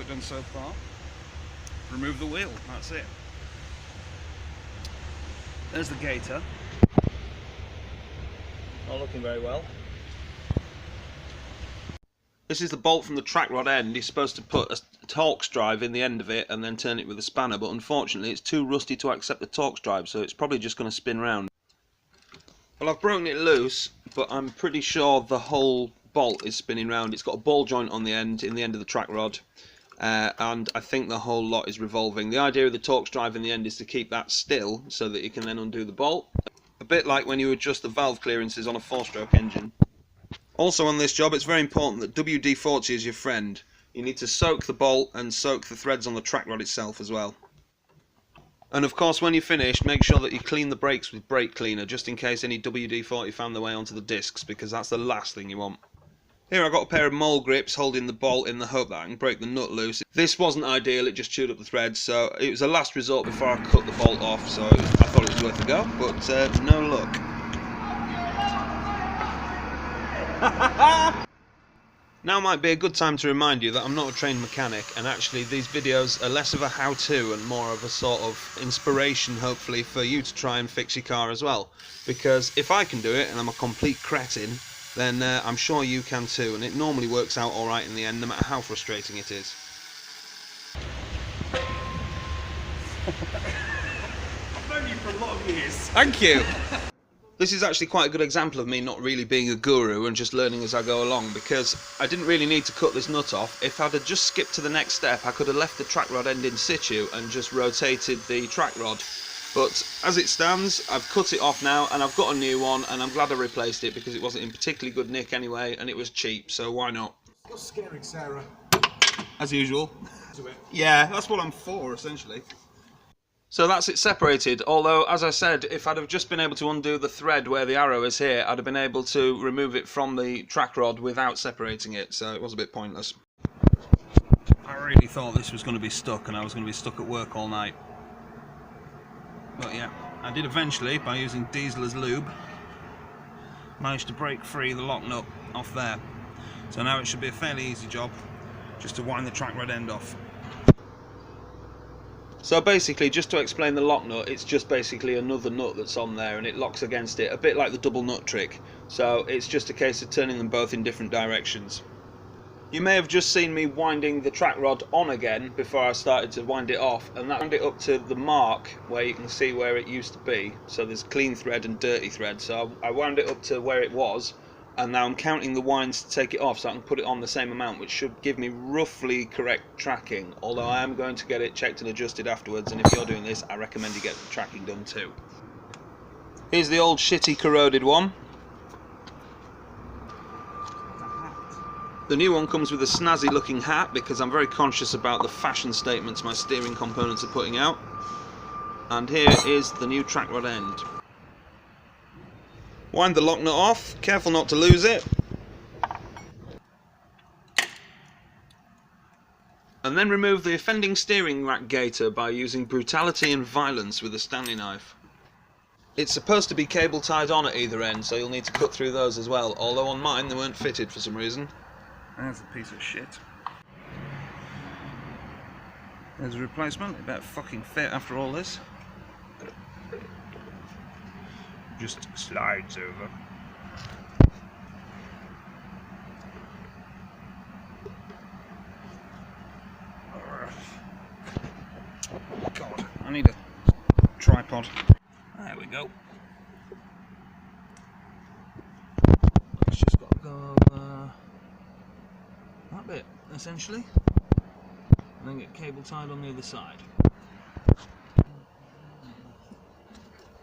I've done so far. Remove the wheel, that's it. There's the Gator. Not looking very well. This is the bolt from the track rod end. You're supposed to put a Torx drive in the end of it and then turn it with a spanner, but unfortunately it's too rusty to accept the Torx drive, so it's probably just going to spin round. Well, I've broken it loose, but I'm pretty sure the whole bolt is spinning round. It's got a ball joint on the end, in the end of the track rod, and I think the whole lot is revolving. The idea of the Torx drive in the end is to keep that still so that you can then undo the bolt. A bit like when you adjust the valve clearances on a 4-stroke engine. Also on this job, it's very important that WD-40 is your friend. You need to soak the bolt and soak the threads on the track rod itself as well. And of course, when you're finished, make sure that you clean the brakes with brake cleaner, just in case any WD-40 found their way onto the discs, because that's the last thing you want. Here I've got a pair of mole grips holding the bolt in the hope that I can break the nut loose. This wasn't ideal, it just chewed up the threads, so it was a last resort before I cut the bolt off, so I thought it was worth a go, but no luck. Now might be a good time to remind you that I'm not a trained mechanic, and actually these videos are less of a how-to and more of a sort of inspiration, hopefully, for you to try and fix your car as well. Because if I can do it, and I'm a complete cretin, then I'm sure you can too, and it normally works out alright in the end, no matter how frustrating it is. I've known you for a lot of years. Thank you! This is actually quite a good example of me not really being a guru and just learning as I go along, because I didn't really need to cut this nut off. If I'd have just skipped to the next step, I could have left the track rod end in situ and just rotated the track rod. But as it stands, I've cut it off now and I've got a new one, and I'm glad I replaced it because it wasn't in particularly good nick anyway, and it was cheap, so why not? You're scaring Sarah. As usual. To it. Yeah, that's what I'm for, essentially. So that's it separated, although, as I said, if I'd have just been able to undo the thread where the arrow is here, I'd have been able to remove it from the track rod without separating it, so it was a bit pointless. I really thought this was going to be stuck, and I was going to be stuck at work all night. But yeah, I did eventually, by using diesel as lube, manage to break free the lock nut off there. So now it should be a fairly easy job, just to wind the track rod end off. So basically, just to explain the lock nut, it's just basically another nut that's on there and it locks against it, a bit like the double nut trick. So it's just a case of turning them both in different directions. You may have just seen me winding the track rod on again before I started to wind it off, and that wound it up to the mark where you can see where it used to be. So there's clean thread and dirty thread, so I wound it up to where it was, and now I'm counting the winds to take it off so I can put it on the same amount, which should give me roughly correct tracking, although I am going to get it checked and adjusted afterwards, and if you're doing this, I recommend you get the tracking done too. Here's the old shitty corroded one. The new one comes with a snazzy looking hat because I'm very conscious about the fashion statements my steering components are putting out. And here is the new track rod end. Wind the lock nut off, careful not to lose it. And then remove the offending steering rack gaiter by using brutality and violence with a Stanley knife. It's supposed to be cable tied on at either end, so you'll need to cut through those as well, although on mine they weren't fitted for some reason. There's a piece of shit. There's a replacement, it better fucking fit after all this. Just slides over. God, I need a tripod. There we go. It's just got to go that bit, essentially, and then get cable tied on the other side.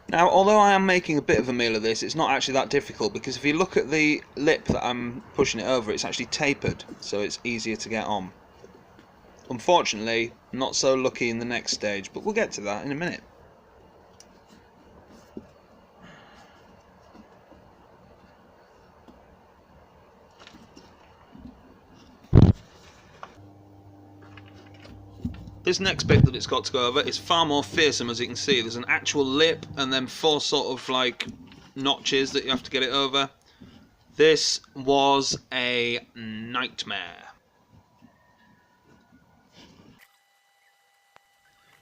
Now, although I am making a bit of a meal of this, it's not actually that difficult, because if you look at the lip that I'm pushing it over, it's actually tapered, so it's easier to get on. Unfortunately, not so lucky in the next stage, but we'll get to that in a minute. This next bit that it's got to go over is far more fearsome, as you can see. There's an actual lip and then 4 sort of like notches that you have to get it over. This was a nightmare.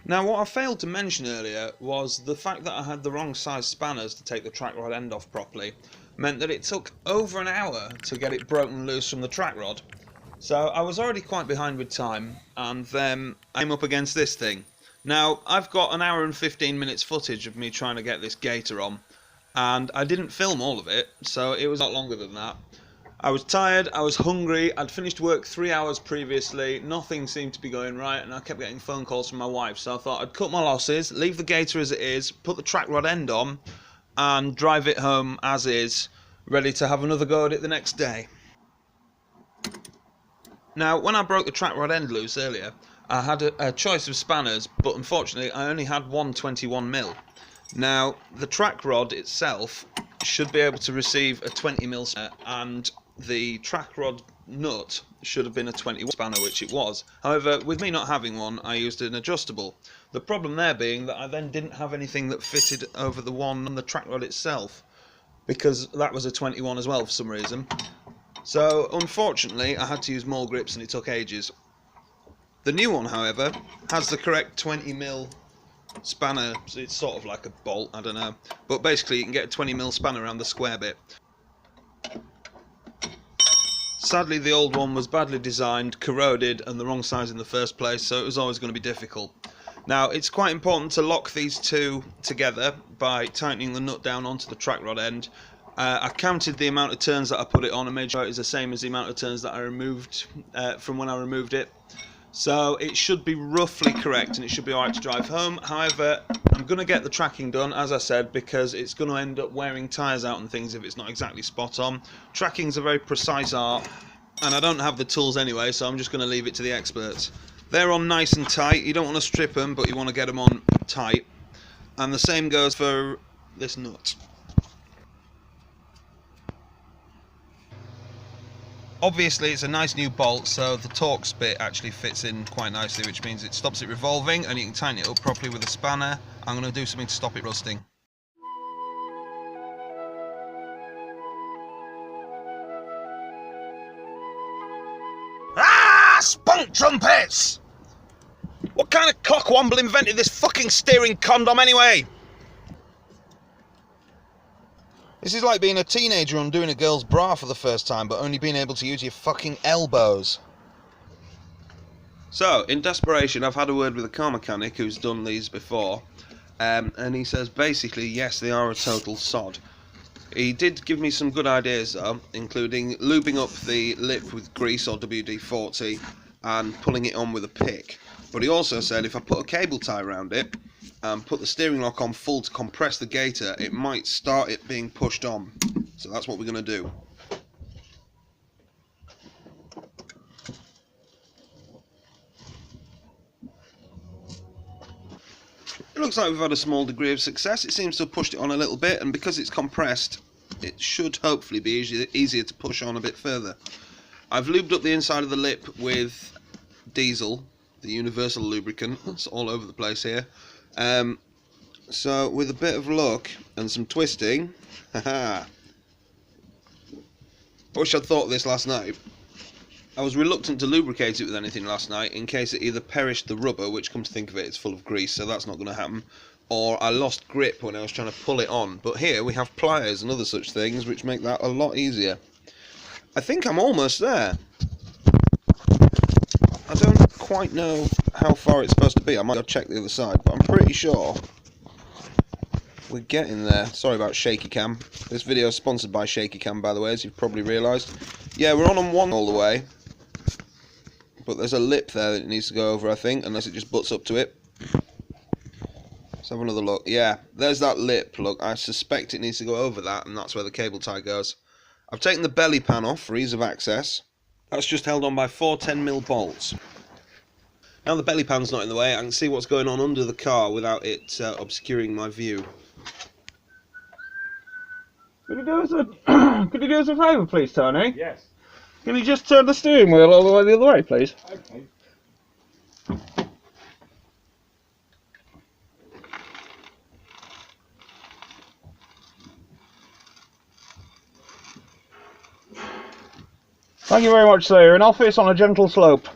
Now, what I failed to mention earlier was the fact that I had the wrong size spanners to take the track rod end off properly meant that it took over an hour to get it broken loose from the track rod. So I was already quite behind with time, and then I came up against this thing. Now, I've got an hour and 15 minutes footage of me trying to get this Gator on, and I didn't film all of it, so it was a lot longer than that. I was tired, I was hungry, I'd finished work 3 hours previously, nothing seemed to be going right, and I kept getting phone calls from my wife, so I thought I'd cut my losses, leave the Gator as it is, put the track rod end on, and drive it home as is, ready to have another go at it the next day. Now, when I broke the track rod end loose earlier, I had a choice of spanners, but unfortunately I only had one 21mm. Now, the track rod itself should be able to receive a 20mm spanner, and the track rod nut should have been a 21 spanner, which it was. However, with me not having one, I used an adjustable. The problem there being that I then didn't have anything that fitted over the one on the track rod itself, because that was a 21 as well for some reason. So, unfortunately, I had to use more grips and it took ages. The new one, however, has the correct 20mm spanner, so it's sort of like a bolt, I don't know. But basically, you can get a 20mm spanner around the square bit. Sadly, the old one was badly designed, corroded, and the wrong size in the first place, so it was always going to be difficult. Now, it's quite important to lock these two together by tightening the nut down onto the track rod end. I counted the amount of turns that I put it on and made sure it was the same as the amount of turns that I removed from when I removed it. So it should be roughly correct and it should be alright to drive home. However, I'm going to get the tracking done, as I said, because it's going to end up wearing tyres out and things if it's not exactly spot on. Tracking's a very precise art, and I don't have the tools anyway, so I'm just going to leave it to the experts. They're on nice and tight. You don't want to strip them, but you want to get them on tight. And the same goes for this nut. Obviously it's a nice new bolt, so the Torx bit actually fits in quite nicely, which means it stops it revolving and you can tighten it up properly with a spanner. I'm going to do something to stop it rusting. Ah! Spunk trumpets! What kind of cockwomble invented this fucking steering condom anyway? This is like being a teenager undoing a girl's bra for the first time, but only being able to use your fucking elbows. So, in desperation, I've had a word with a car mechanic who's done these before, and he says basically, yes, they are a total sod. He did give me some good ideas though, including lubing up the lip with grease or WD-40 and pulling it on with a pick. But he also said if I put a cable tie around it, put the steering lock on full to compress the Gator, it might start it being pushed on. So that's what we're going to do. It looks like we've had a small degree of success. It seems to have pushed it on a little bit, and because it's compressed, it should hopefully be easier to push on a bit further. I've lubed up the inside of the lip with diesel, the universal lubricant. It's all over the place here. So with a bit of luck and some twisting, haha. I wish I'd thought of this last night. I was reluctant to lubricate it with anything last night in case it either perished the rubber, which come to think of it, it's full of grease, so that's not going to happen, or I lost grip when I was trying to pull it on. But here we have pliers and other such things which make that a lot easier. I think I'm almost there. I don't quite know how far it's supposed to be. I might go check the other side, but I'm pretty sure we're getting there. Sorry about shaky cam. This video is sponsored by shaky cam, by the way, as you've probably realised. Yeah, we're on one all the way, but there's a lip there that it needs to go over, I think, unless it just butts up to it. Let's have another look. Yeah, there's that lip. Look, I suspect it needs to go over that, and that's where the cable tie goes. I've taken the belly pan off for ease of access. That's just held on by 4 10mm bolts. Now the belly pan's not in the way, I can see what's going on under the car without it obscuring my view. Could you do us a favour, please, Tony? Yes. Can you just turn the steering wheel all the way the other way, please? Okay. Thank you very much, sir. An office on a gentle slope.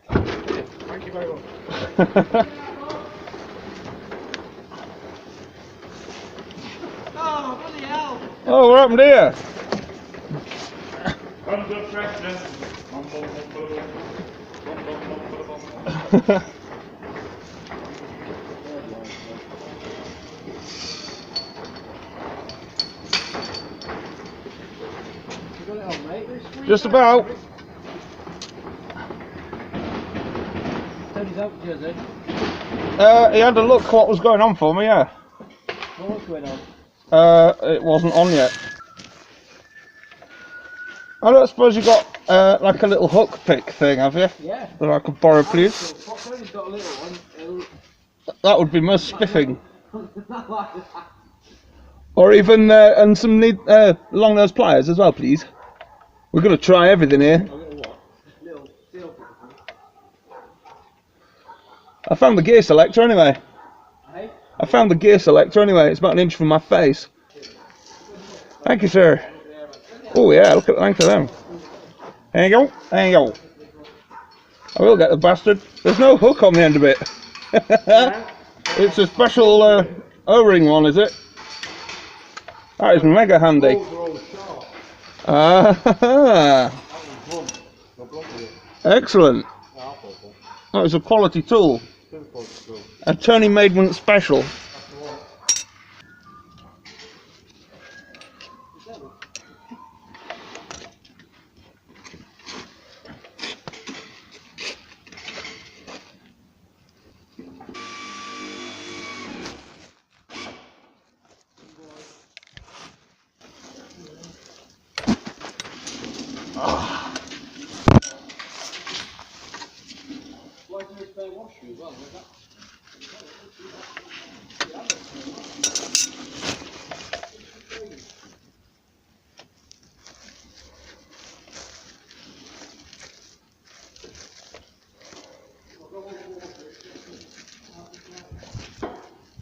Thank you very much. Oh, what happened here? Just about. He had a look what was going on for me, yeah. What was going on? It wasn't on yet. I don't suppose you got like a little hook pick thing, have you? Yeah. That I could borrow, please. What's only got a little one? That would be most spiffing. Or even and some long nose pliers as well, please. We're gonna try everything here. Little steel. I found the gear selector anyway. Hey? I found the gear selector anyway. It's about an inch from my face. Thank you, sir. Oh yeah, look at the length of them. There you go. There you go. I will get the bastard. There's no hook on the end of it. It's a special O-ring one, is it? That is mega handy. Ah, excellent. That was a quality tool. A Tony Maidment special.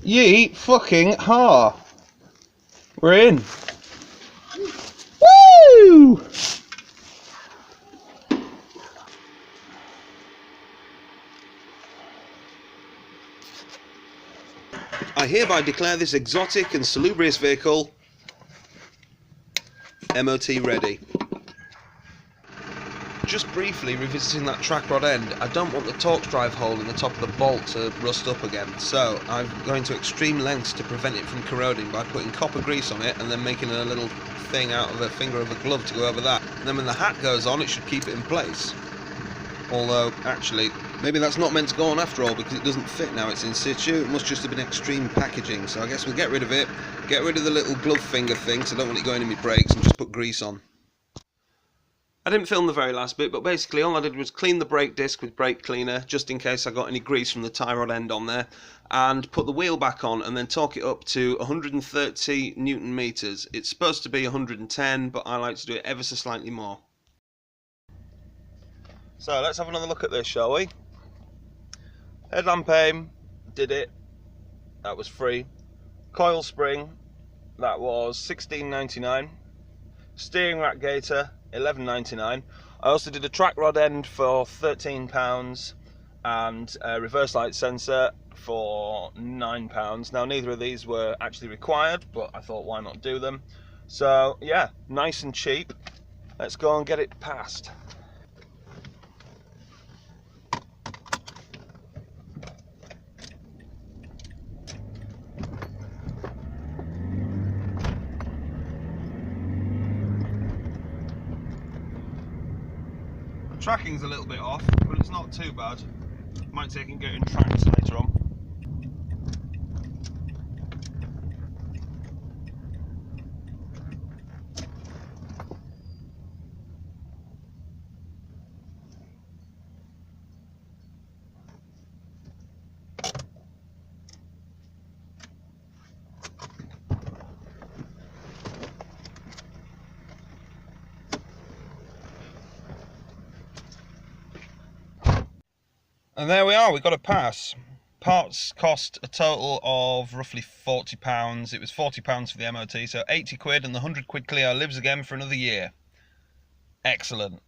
Ye fucking ha! We're in. Woo! I hereby declare this exotic and salubrious vehicle MOT ready. Just briefly revisiting that track rod end, I don't want the Torx drive hole in the top of the bolt to rust up again, so I'm going to extreme lengths to prevent it from corroding by putting copper grease on it and then making a little thing out of a finger of a glove to go over that. And then when the hat goes on, it should keep it in place. Although, actually, maybe that's not meant to go on after all because it doesn't fit now, it's in situ. It must just have been extreme packaging, so I guess we'll get rid of it, get rid of the little glove finger thing because I don't want it going in my brakes, and just put grease on. I didn't film the very last bit, but basically all I did was clean the brake disc with brake cleaner, just in case I got any grease from the tie rod end on there, and put the wheel back on and then torque it up to 130 Newton meters. It's supposed to be 110, but I like to do it ever so slightly more. So let's have another look at this, shall we? Headlamp aim, did it. That was free. Coil spring, that was $16.99. Steering rack Gator, $11.99. I also did a track rod end for £13 and a reverse light sensor for £9. Now neither of these were actually required, but I thought why not do them. So yeah, nice and cheap. Let's go and get it passed. Tracking's a little bit off, but it's not too bad. Might take and get in tracks later on. And there we are, we got a pass. Parts cost a total of roughly £40. It was £40 for the MOT, so 80 quid, and the 100 quid Clio lives again for another year. Excellent.